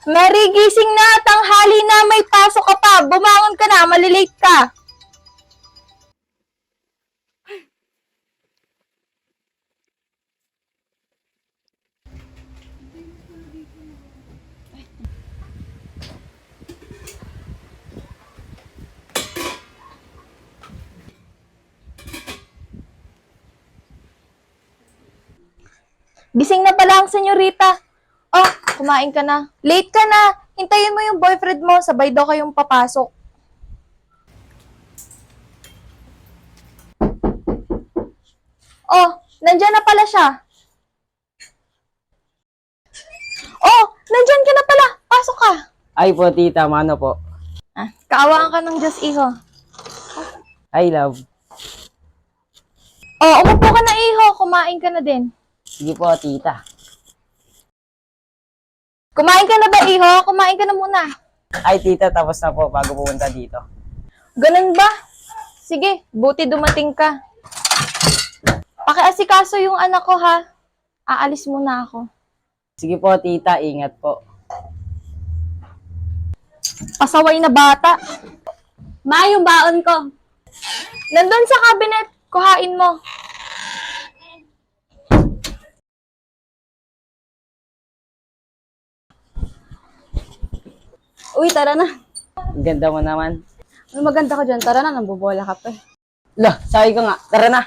Mary, gising na. Tanghali na. May pasok ka pa. Bumangon ka na. Malilate ka. Gising na pala ang senyorita. Oh, kumain ka na. Late ka na. Hintayin mo yung boyfriend mo. Sabay daw kayong papasok. Oh, nandyan na pala siya. Oh, nandyan ka na pala. Pasok ka. Ay po, tita, mano po? Kaawaan ka ng Diyos, iho. I love. Oh, umupo ka na, iho. Kumain ka na din. Sige po, tita. Kumain ka na ba, iho? Kumain ka na muna. Ay, tita, tapos na po bago pumunta dito. Ganun ba? Sige, buti dumating ka. Pakiasikaso yung anak ko, ha? Aalis muna ako. Sige po, tita, ingat po. Pasaway na bata. Ma, yung baon ko. Nandun sa cabinet. Kuhain mo. Uy, tara na. Ang ganda mo naman. Ano maganda ka dyan? Tara na, nambobola ka pa eh. Lah, sabi ko nga, tara na.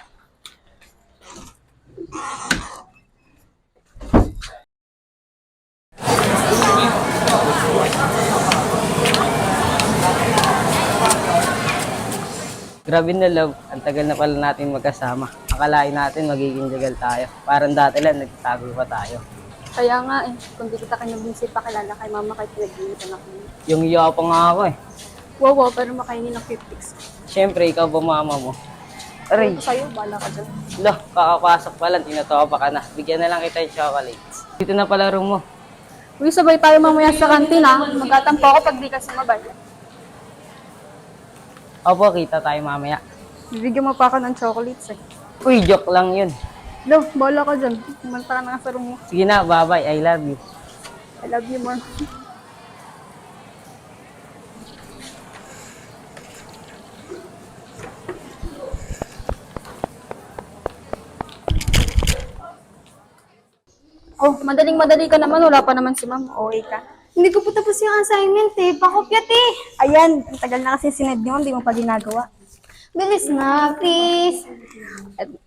Grabe na, love. Ang tagal na pala natin magkasama. Akalain natin magiging legal tayo. Parang dati lang, nagtatago pa tayo. Kaya nga eh, kung di kita kinabinsi pa kilala kay mama kay pinag-iinitan ako. Yung iyo pa nga ako eh. Wow, pero makainin ng cute pics. Siyempre, ikaw ba mama mo? Aray, Ito sa'yo, bala ka dyan. lo, kakapasok pa lang, tinatawa pa ka na. Bigyan na lang kita yung chocolates. Dito na pala room mo. Uy, sabay tayo mamaya sa kantina. Magtatampo ako pag di ka sumabay. Opo, kita tayo mamaya. Bibigyan mo pa ako ng chocolates eh. Uy, joke lang yun. Lo, bala ka dyan. Kumanta ka na nga sa room mo. Sige na, bye-bye. I love you. I love you more. Oh, madaling-madali ka naman. Wala pa naman si ma'am. Okay ka. Hindi ko po tapos yung assignment eh. Pakopyat eh. Ayan, ang tagal na kasi sined niyo, hindi mo pa ginagawa. Bilis na, please.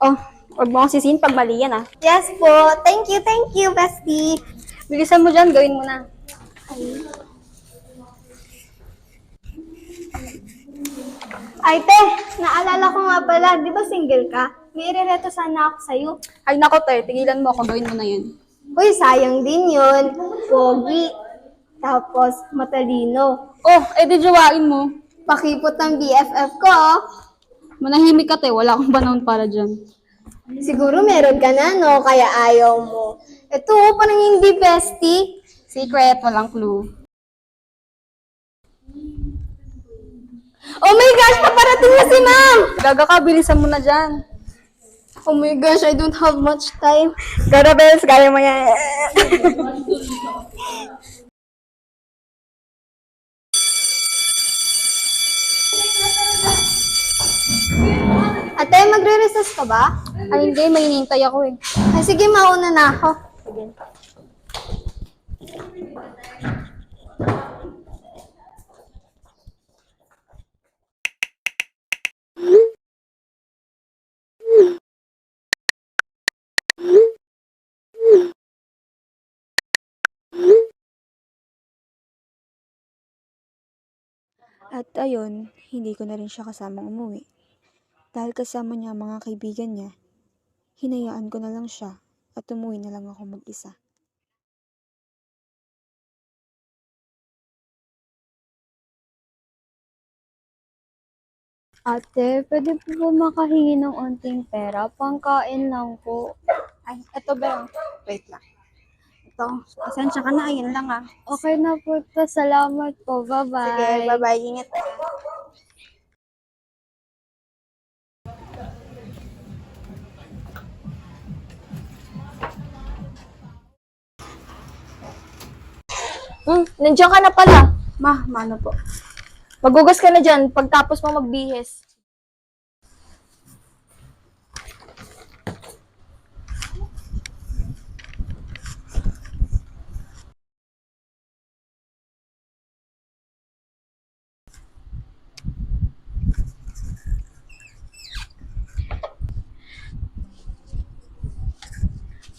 Oh, huwag mo akong sisihin pag mali yan ah. Yes po. Thank you, bestie. Bilisan mo dyan, gawin mo na. Ay, te, naalala ko nga pala, di ba single ka? May irereto sana ako sa'yo. Ay nako te, tigilan mo ako, gawin mo na yan. Uy, sayang din yun. Pogi. Tapos, matalino. Oh, edi jowain mo. Pakipot ng BFF ko, oh. Manahimik ka te, wala akong panahon para dyan. Siguro meron ka na, no? Kaya ayaw mo. Ito, parang hindi bestie. Secret, walang clue. Oh my gosh, paparating na si ma'am! Gaga ka, bilisan mo na dyan. Oh my gosh, I don't have much time. Gara bells, kaya mo yan. Ate, magre-recess ka ba? Ay hindi, may hinihintay ako eh. Ay, sige, mauna na ako. Sige. At ayun, hindi ko na rin siya kasamang umuwi. Dahil kasama niya ang mga kaibigan niya, hinayaan ko na lang siya at umuwi na lang ako mag-isa. Ate, pwede po ba makahingi ng onting pera? Pangkain lang po. Ay, eto ba? Wait lang. Ito, pasensya ka na, ayun lang ah. Okay na po ito. Salamat po. Bye-bye. Sige, bye-bye, ingat. Nandiyan ka na pala. Ma, mano po? Magugas ka na dyan pagtapos mo magbihis.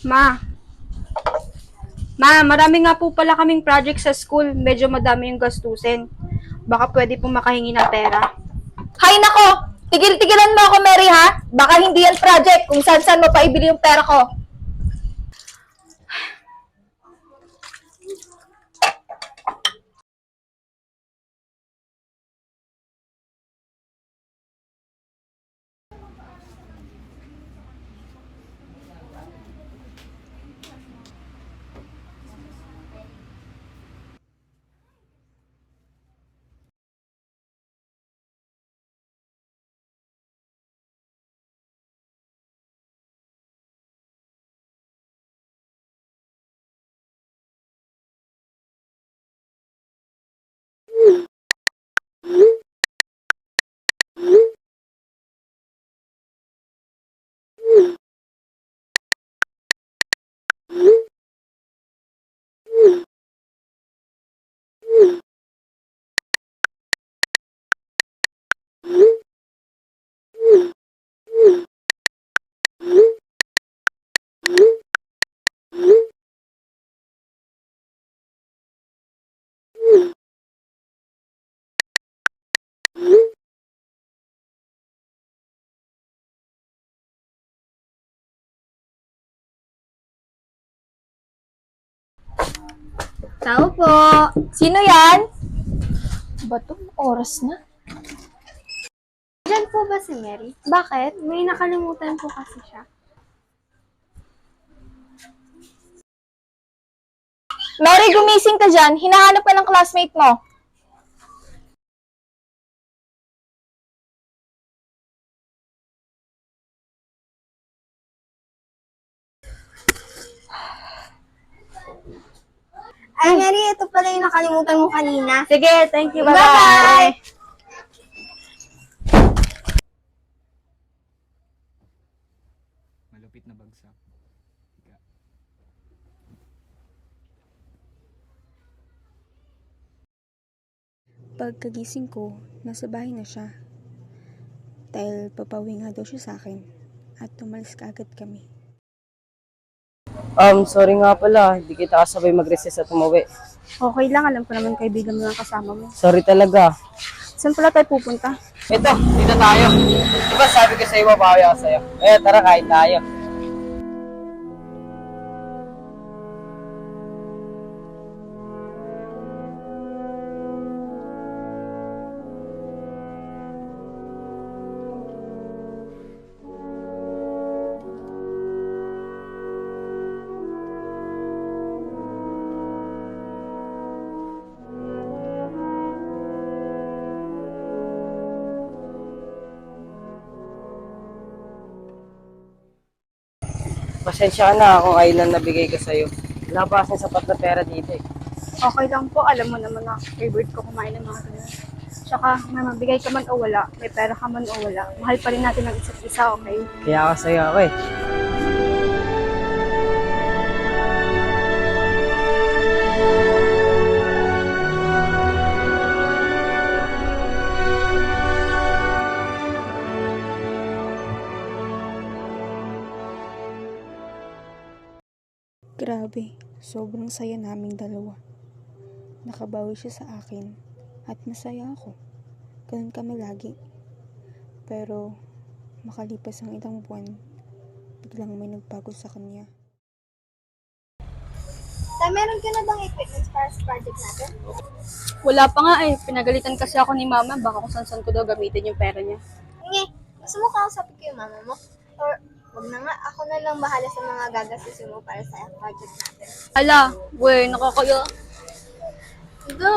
Ma. Ma, marami nga po pala kaming project sa school. Medyo madami yung gastusin. Baka pwede pong makahingi ng pera. Hay nako! Tigil-tigilan mo ako, Mary, ha? Baka hindi yan project kung saan-saan mo pa ibili yung pera ko. Tao po. Sino yan? Bato, oras na. Diyan po ba si Mary? Bakit? May nakalimutan po kasi siya. Mary, gumising ka dyan. Hinahanap ka ng classmate mo. Ay, Mary, ito pala yung nakalimutan mo kanina. Sige, thank you. Bye-bye! Bye-bye! Malupit na bagsak. Ika. Pagkagising ko, nasa bahay na siya. Dahil papawi nga daw siya sa akin at tumalis kaagad kami. Sorry nga pala, hindi kita kasabay mag-recess at umuwi. Okay lang, alam ko naman kaibigan mo lang kasama mo. Sorry talaga. Saan pala tayo pupunta? Ito, dito tayo. Diba sabi ko sa'yo, mabawi ako sa'yo. Eh, tara, kain tayo. Pasensya ka na kung ayun lang nabigay ko sa'yo. Wala pa kasing sapat na pera dito eh. Okay lang po, alam mo naman na favorite ko kumain ng mga ganun. Tsaka, may mabigay ka man o wala, may pera ka man o wala, mahal pa rin natin ang isa't isa, okay? Kaya ako sa'yo ako eh. Grabe, sobrang saya naming dalawa. Nakabawi siya sa akin at masaya ako. Ganun kami lagi. Pero makalipas ang ilang buwan, biglang may nagbago sa kanya. Meron ka na bang equipment para sa project natin? Wala pa nga eh, pinagalitan kasi ako ni mama, baka kung saan ko daw gamitin yung pera niya. Hindi. Gusto mo kausapin ko yung mama mo? Or, wag na nga, ako na lang bahala sa mga gagastusin mo para sa project natin. Ala, we, nakakaya. Ito,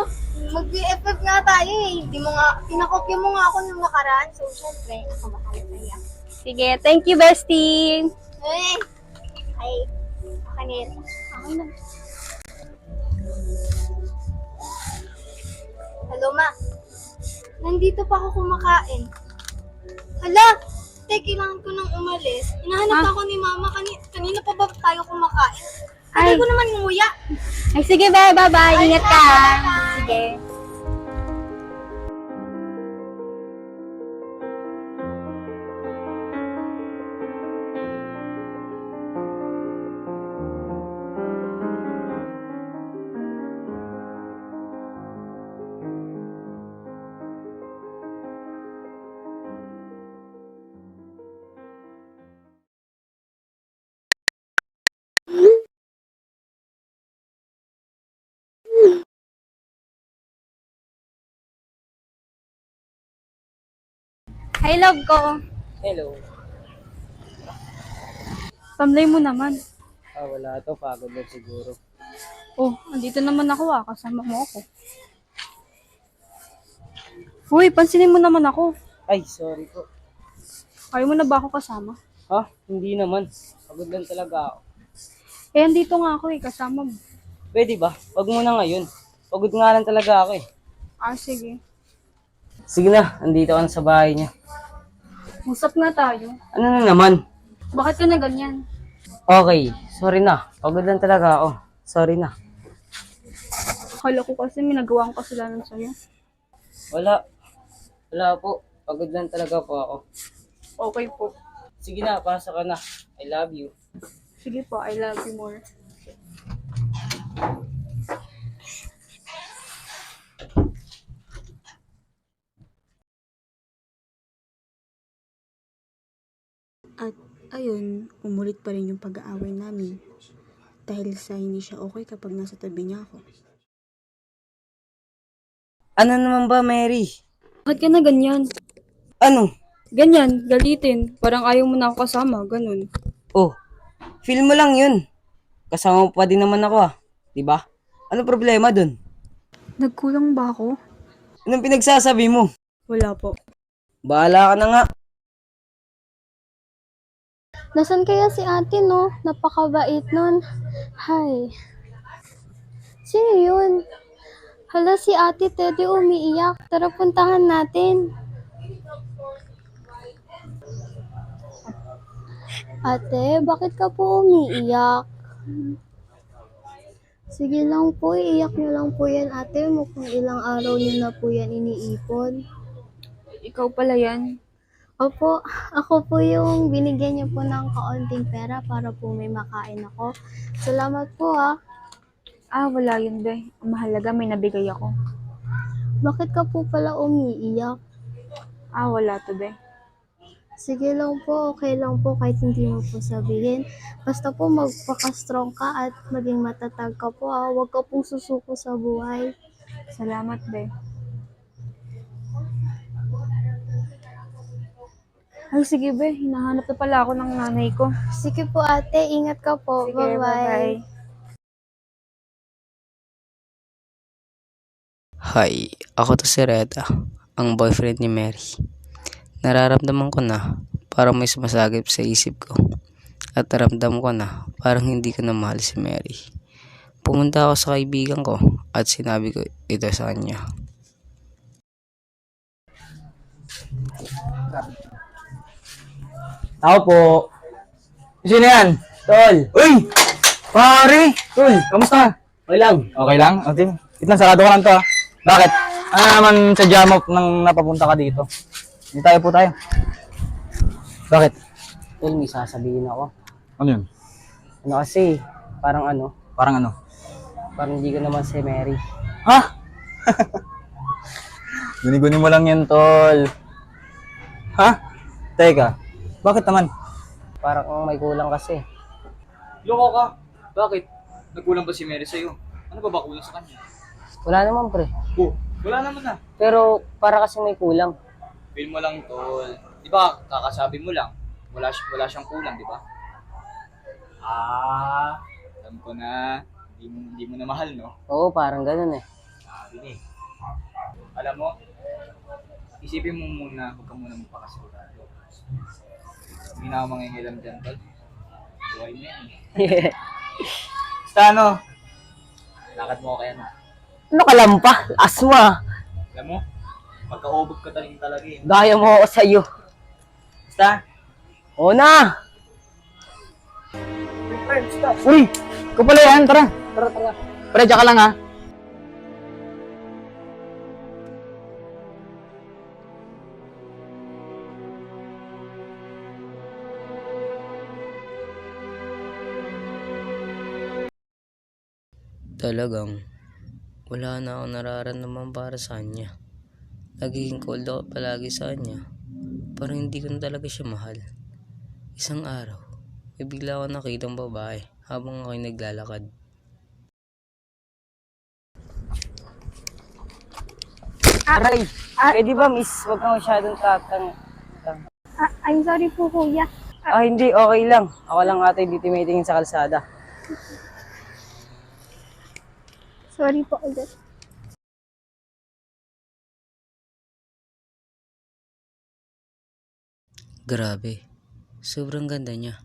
mag-BFF nga tayo eh. Hindi mo nga, pinakopya mo nga ako nung nakaraan. So, syempre, ako bahala sa'yo. Sige, thank you, bestie! Ay, okay na yun. Okay na. Ma. Nandito pa ako kumakain. Hala, kailangan ko nang umalis. Hinahanap ako ni Mama. Kanina pa ba tayo kumakain? Tagal ko naman nguya. Ay, sige, bye-bye. Ingat ka. Sige. Hi, love ko. Hello. Tamlay mo naman. Wala to. Pagod lang siguro. Oh, andito naman ako kasama mo ako. Uy, pansinin mo naman ako. Ay, sorry po. Ayaw mo na ba ako kasama? Ha? Hindi naman. Pagod lang talaga ako. Eh, andito nga ako kasama mo. Pwede ba? Wag mo na ngayon. Pagod nga lang talaga ako eh. Sige. Sige na, andito ka na sa bahay niya. Usap nga tayo. Ano na naman? Bakit ka na ganyan? Okay, sorry na. Pagod lang talaga ako. Sorry na. Akala ko kasi may nagawa akong kasalanan sa'yo. Wala. Wala po. Pagod lang talaga po ako. Okay po. Sige na, pasa ka na. I love you. Sige po, I love you more. At ayun, umulit pa rin yung pag-aaway namin. Dahil sa hindi siya okay kapag nasa tabi niya ako. Ano naman ba, Mary? Bakit ka na ganyan? Ano? Ganyan, galitin. Parang ayaw mo na ako kasama, ganun. Oh, feel mo lang yun. Kasama mo pa din naman ako Diba? Ano problema dun? Nagkulang ba ako? Anong pinagsasabi mo? Wala po. Bahala ka na nga. Nasaan kaya si ate, no? Napakabait nun. Hi. Sino yun? Hala, si ate Teddy umiiyak. Tara, puntahan natin. Ate, bakit ka po umiiyak? Sige lang po, iiyak niyo lang po yan, ate. Mukhang ilang araw niyo na po yan iniipon. Ikaw pala yan. Opo, ako po yung binigyan niyo po ng kaunting pera para po may makain ako. Salamat po Wala yun, be. Ang mahalaga, may nabigay ako. Bakit ka po pala umiiyak? Wala to, be. Sige lang po, okay lang po kahit hindi mo po sabihin. Basta po magpaka-strong ka at maging matatag ka po Huwag ka pong susuko sa buhay. Salamat, be. Ay, sige, be. Hinahanap na pala ako ng nanay ko. Sige po ate, ingat ka po. Sige, Bye-bye. bye-bye. Hi, ako to si Reda, ang boyfriend ni Mary. Nararamdaman ko na parang may sumasagip sa isip ko. At naramdam ko na parang hindi ko na mahal si Mary. Pumunta ako sa kaibigan ko at sinabi ko ito sa kanya. Tao po. Sino yan? Tol. Uy! Pare! Tol, kamusta? Okay lang. Okay lang? O, Tim. Itlang sarado ka lang to, Bakit? Ano naman sa jam up nang napapunta ka dito? Hindi tayo po tayo. Bakit? Tol, may sasabihin ako. Ano yun? Ano kasi, parang Parang ano? parang hindi ko naman si Mary. Ha? Guni-guni mo lang yan, tol. Ha? Teka. Bakit naman? Parang may kulang kasi. Loko ka. Bakit? Nagkulang ba si Mary sa'yo? Ano ba kulang sa kanya? Wala naman pre. Oh, wala naman na. Pero para kasi may kulang. Feel mo lang, tol. Di ba, kakasabi mo lang. Wala siyang kulang, di ba? Alam ko na. Hindi mo na mahal, no? Oo, parang ganun eh. Sabi ni. Alam mo, isipin mo muna, huwag ka muna magpakasigurado. Hindi na ako mangingilam dyan, tol. Buhay mo yan. Basta lakad mo kaya na. Ano ka lampa? Aswa. Alam mo, magkaubog ka talaga talaga eh. Gaya mo ako sa'yo. Basta, Oo na! Uy! Ikaw pala yan, tara. Tara. Pre, tsaka lang ha. Talagang, wala na akong nararamdaman para sa kanya. Nagiging cold ako palagi sa kanya. Parang hindi ko na talaga siya mahal. Isang araw, may bigla ako nakitang babae habang ako'y naglalakad. Aray, pwede ba miss? Huwag kang masyadong tatang. I'm sorry po, kuya. Hindi, okay lang. Ako lang ata hindi tumitingin sa kalsada. Sorry po ulit. Grabe, sobrang ganda niya.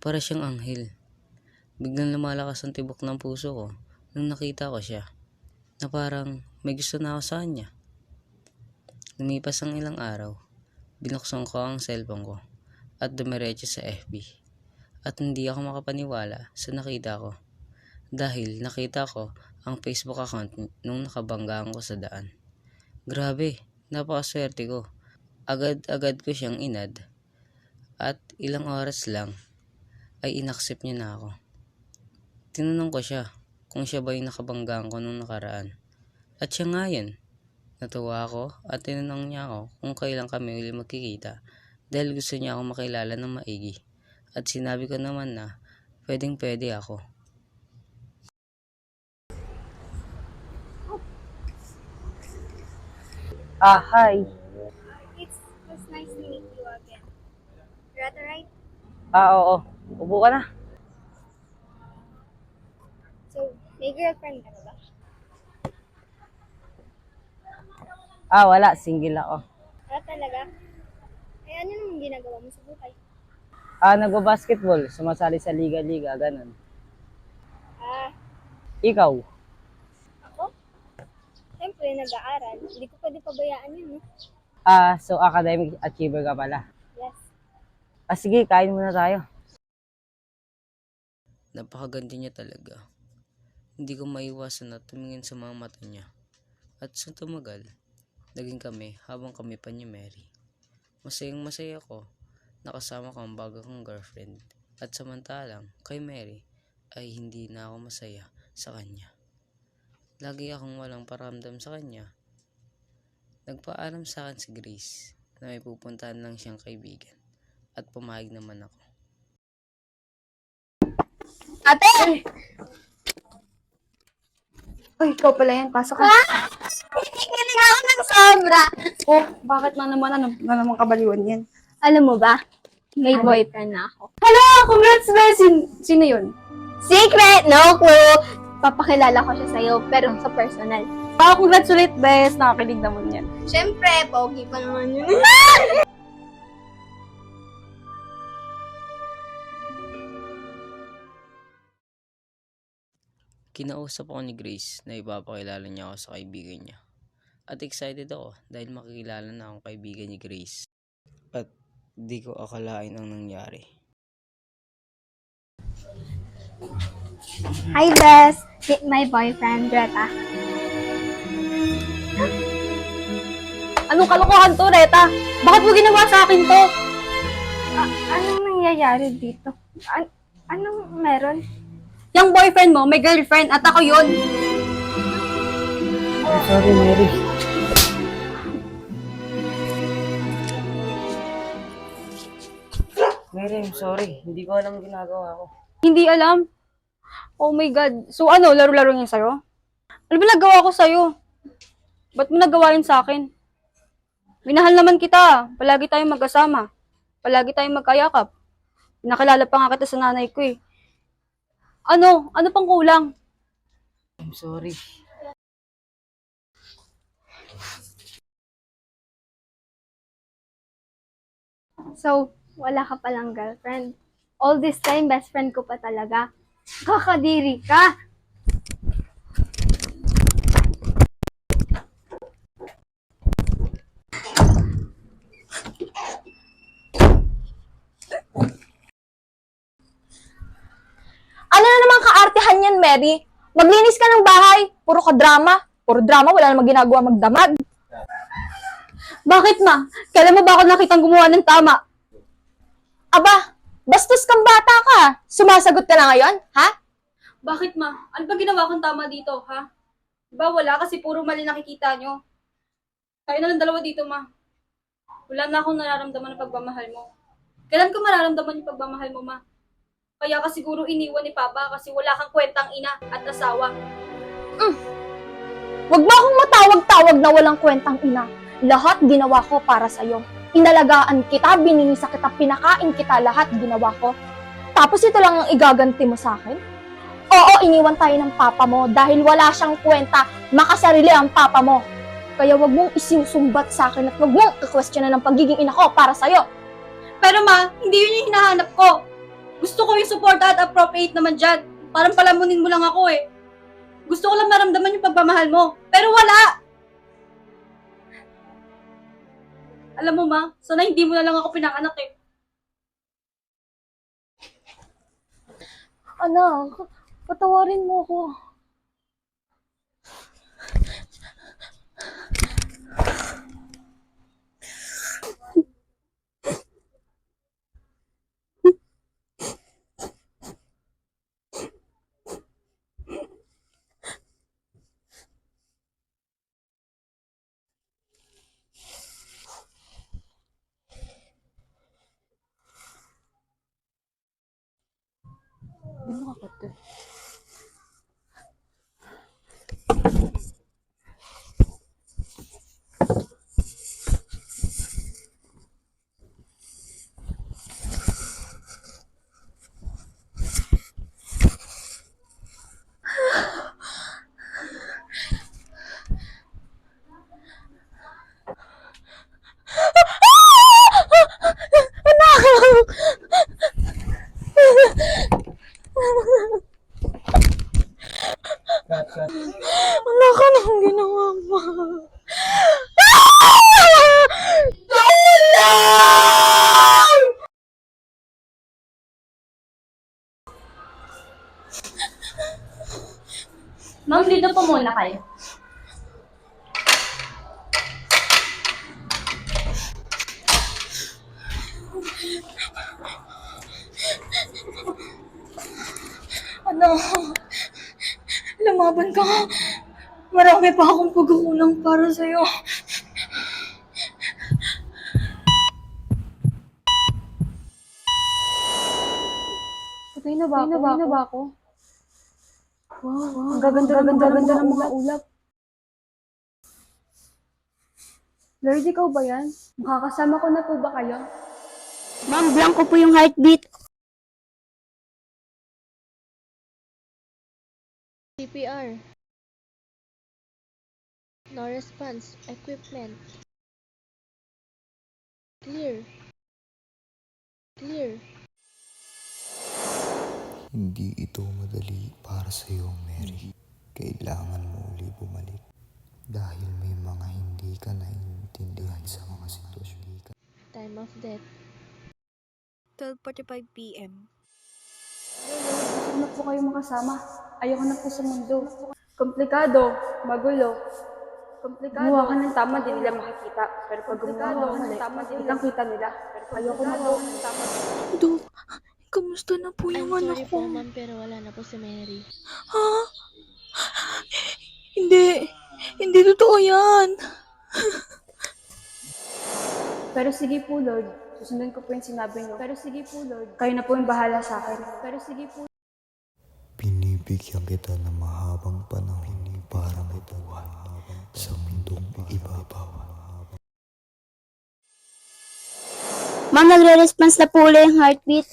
Para siyang anghel. Biglang lumalakas ang tibok ng puso ko nung nakita ko siya. Na parang may gusto na ako sa kanya. Lumipas ang ilang araw, binuksan ko ang cellphone ko at dumiretso sa FB. At hindi ako makapaniwala sa nakita ko. Dahil nakita ko ang Facebook account nung nakabanggaan ko sa daan. Grabe, napakaswerte ko. Agad-agad ko siyang inad. At ilang oras lang ay inaccept niya na ako. Tinanong ko siya kung siya ba yung nakabanggaan ko nung nakaraan. At siya nga yun. Natuwa ako at tinanong niya ako kung kailan kami uli magkikita dahil gusto niya ako makilala ng maigi. At sinabi ko naman na pwedeng-pwede ako. Hi. It's nice to meet you again. You're at the right? Oo. Upo ka na. So, may girlfriend ka na ba? Wala. Single ako. Talaga? Eh, ano naman ginagawa mo sa buhay? Nagbabasketball. Sumasali sa liga-liga. Ganun. Ah, Ikaw? ako? Siyempre, nag-aaral. Hindi ko pwede pabayaan yun, no? So academic achiever ka pala. Yes. Sige, kain muna tayo. Napakaganda niya talaga. Hindi ko maiwasan na tumingin sa mga mata niya. At sa tumagal, naging kami habang kami pa ni Mary. Masayang masaya ko, nakasama ko ang bago kong girlfriend. At samantalang, kay Mary, ay hindi na ako masaya sa kanya. Lagi akong walang paramdam sa kanya. Nagpaalam sa akin si Grace na may pupuntahan lang siyang kaibigan. At pumayag naman ako. Ate! Uy, ikaw pala yan. Pasok ka. Hiling ako ng sobra! Oh, bakit na naman? Ano na naman kabaliwan yan? Alam mo ba? May boyfriend na ako. Hala! Congrats, Bes! Sino yun? Secret! No clue! Papakilala ko siya sa'yo, pero sa personal. Congratulate, Bes. Nakakilig naman yan. Siyempre, pogi pa naman yun. Kinausap ako ni Grace na ipapakilala niya ako sa kaibigan niya. At excited ako dahil makikilala na akong kaibigan ni Grace. At di ko akalain ang nangyari. Hi, Bes! Meet my boyfriend, Greta. Anong kalokohan to, Reta? Bakit mo ginawa sa akin to? Anong nangyayari dito? Anong meron? Yung boyfriend mo, may girlfriend, at ako yun. Sorry, Mary. Mary, I'm sorry. Hindi ko alam ginagawa ko. Hindi alam. Oh my God. So ano, laro-laro niya sa'yo? Ano ba nagawa ko sa'yo? Ba't mo nagawa yun sa akin? Minahal naman kita. Palagi tayong magkasama. Palagi tayong magkayakap. Nakilala pa nga kita sa nanay ko eh. Ano? Ano pang kulang? I'm sorry. So, wala ka palang girlfriend. All this time, best friend ko pa talaga. Kakadiri ka! yan, Mary. Maglinis ka ng bahay. Puro ka drama. Puro drama, wala namang ginagawa magdamag. Bakit, ma? Kailan mo ba ako nakitang gumawa ng tama? Aba, bastos kang bata ka. Sumasagot ka na ngayon, ha? Bakit, ma? Ano ba ginawa kong tama dito, ha? Diba wala kasi puro mali nakikita nyo. Kayo na lang dalawa dito, ma. Wala na akong nararamdaman ng pagmamahal mo. Kailan ko mararamdaman yung pagmamahal mo, ma? Kaya ka siguro iniwan ni Papa kasi wala kang kwentang ina at asawa. Huwag mo akong matawag-tawag na walang kwentang ina. Lahat ginawa ko para sa'yo. Inalagaan kita, binihisa kita, pinakain kita, lahat ginawa ko. Tapos ito lang ang igaganti mo sa akin? Oo, iniwan tayo ng papa mo dahil wala siyang kwenta, makasarili ang papa mo. Kaya wag mong isusumbat sa akin at wag mong i-questionan ng pagiging ina ko para sa'yo. Pero ma, hindi yun yung hinahanap ko. Gusto ko yung support at appropriate naman dyan. Parang palamunin mo lang ako eh. Gusto ko lang maramdaman yung pagmamahal mo. Pero wala! Alam mo ma, sana hindi mo na lang ako pinanganak eh. Anak, patawarin mo ko. Wala ka nang ginawa mo. Ma'am, dito po muna kayo. Ano? Lumaban ka. Marami pa akong pagkukulang para sa'yo. Patay na ba ako? Wow. Ang gaganda ng mga ulap. Lord, ikaw ba yan? Makakasama ko na po ba kayo? Ma'am, blanco po yung heartbeat. CPR. No response. Equipment. Clear. Clear. Hindi ito madali para sa iyo, Mary. Kailangan mo uli bumalik. Dahil may mga hindi ka naiintindihan sa mga sitwasyon. Time of death. 12:45 p.m. Gusto ko na po kayo makasama. Ayoko na po sa mundo. Komplikado, magulo. Gumawa ka ng tama, di nila makikita. Pero pag gumawa ka ng tama, kitang-kita nila. Ayoko na po. Dok, kamusta na po I'm yung anak sorry ko? po, ma'am, pero wala na po si Mary. Ha? Hindi totoo yan. Pero sige po, Lord. Susundin ko po yung sinabi niyo. Pero sige po, Lord. Kayo na po yung bahala sa akin. Pero sige po. Binibigyan kita ng mahabang panahon para mabuhay sa mundong ibabaw. Ma'am, nagre-response na po ulit yung heartbeat.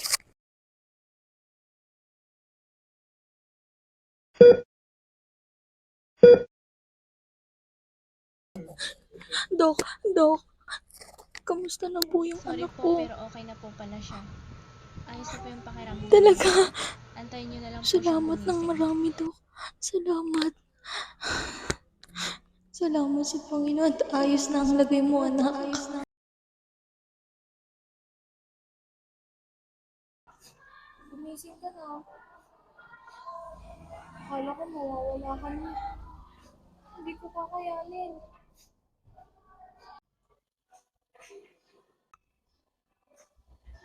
Dok, kamusta na po yung Sorry anak po, ko? pero okay na po pala siya. Ayos na po yung pakiramdam. Talaga? Antayin niyo na lang po Salamat siyang ng gumising. marami, Dok. Salamat. Salamat sa Panginoon at ayos na ang lagay mo, anak. Gumising ka na. Akala ko mawawala ka na. Hindi ko kakayanin.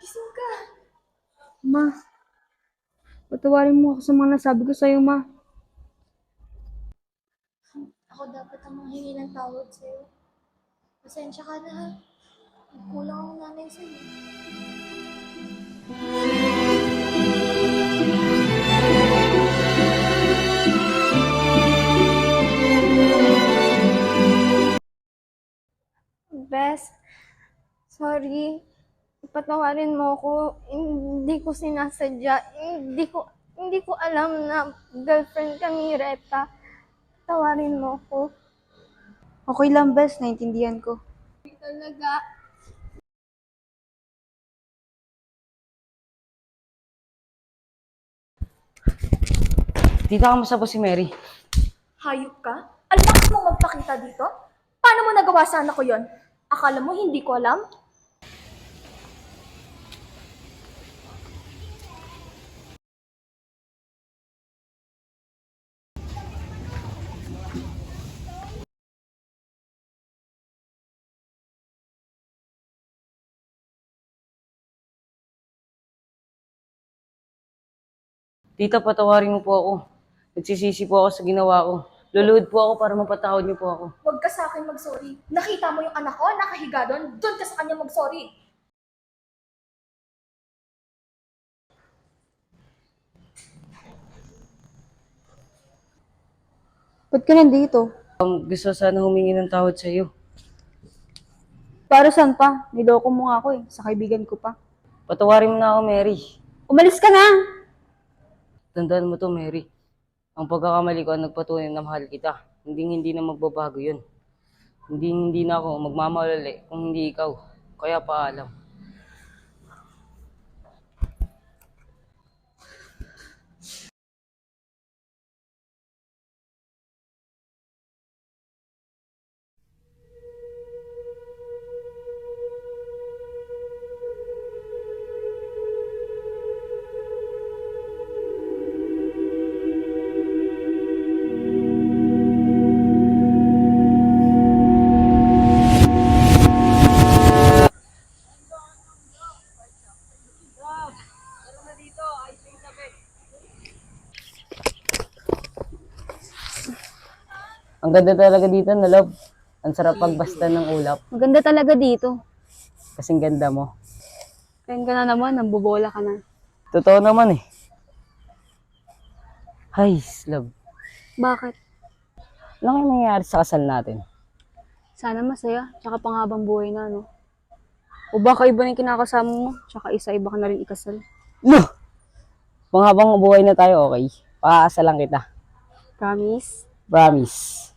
Gising ka. Ma, patawarin mo ako sa mga nasabi ko sa'yo, ma. Ako dapat ang manghingi ng tawad sa'yo. Pasensya ka na ha. Kulang ang nanay sa'yo. Bes, sorry. Patawarin mo ako. Hindi ko sinasadya. Hindi ko alam na girlfriend ka ni Reta. Patawarin mo ako. Okay lang, bes. Naintindihan ko. Talaga. Tita, kamusta po si Mary? Hayop ka? Ang lakas mo magpakita dito? Paano mo nagawa sa anak ko yon? Akala mo hindi ko alam? Tita, patawarin mo po ako. Nagsisisi po ako sa ginawa ko. Luluhod po ako para mapatawad niyo po ako. Huwag ka sa akin mag-sorry. Nakita mo yung anak ko, nakahiga doon, doon ka sa kanya mag-sorry. Ba't ka nandito? Gusto sana humingi ng tawad sa iyo. Para saan pa? Niloko mo nga ako eh. Sa kaibigan ko pa. Patawarin mo na ako, Mary. Umalis ka na! Tandaan mo to, Mary. Ang pagkakamali ko ang nagpatunay na mahal kita. Hindi na magbabago yun. Hindi na ako magmamalali kung hindi ikaw. Kaya paalam. Ang ganda talaga dito, na love. Ang sarap pagbasta ng ulap. Maganda talaga dito. Kasing ganda mo. Kain ka na naman, nambobola ka na. Totoo naman eh. Hay, love. Bakit? Ano kaya nangyayari sa kasal natin? Sana masaya, tsaka panghabang buhay na, no? O baka iba na yung kinakasama mo, tsaka isa-iba ka na rin ikasal. No! Panghabang buhay na tayo, okay? Pakakasalan kita. Promise? Promise.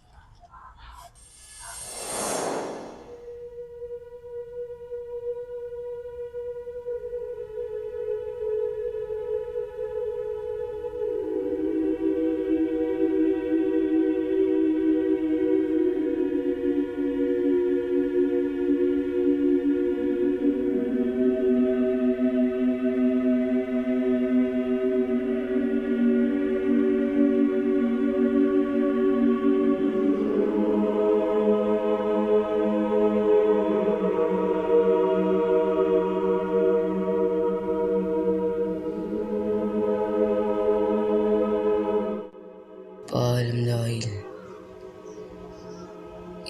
Paalam dahil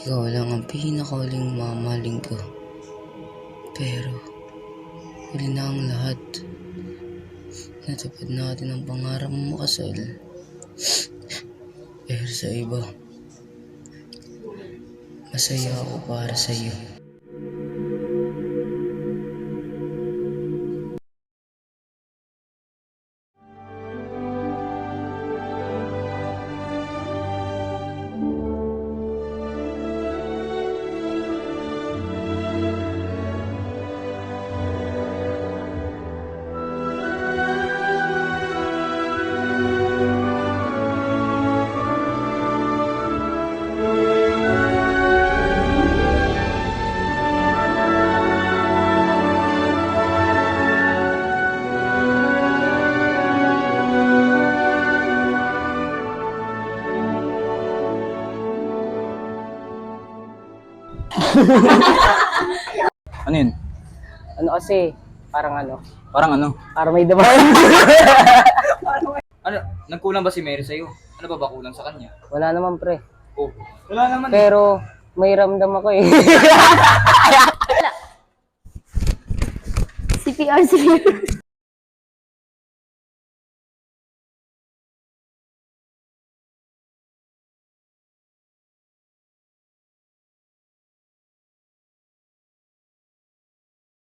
ikaw lang ang pinakahuling mamaling ko. Pero huli na ang lahat. Natupad natin ang pangarap mo makasal. Pero sa iba, masaya ako para sa iyo. Ano yun? Ano kasi, parang Parang ano? parang may daman. Ano, nagkulang ba si Mary sa'yo? Ano ba kulang sa kanya? Wala naman pre. Oh, wala naman. Pero, may ramdam ako eh. CPR.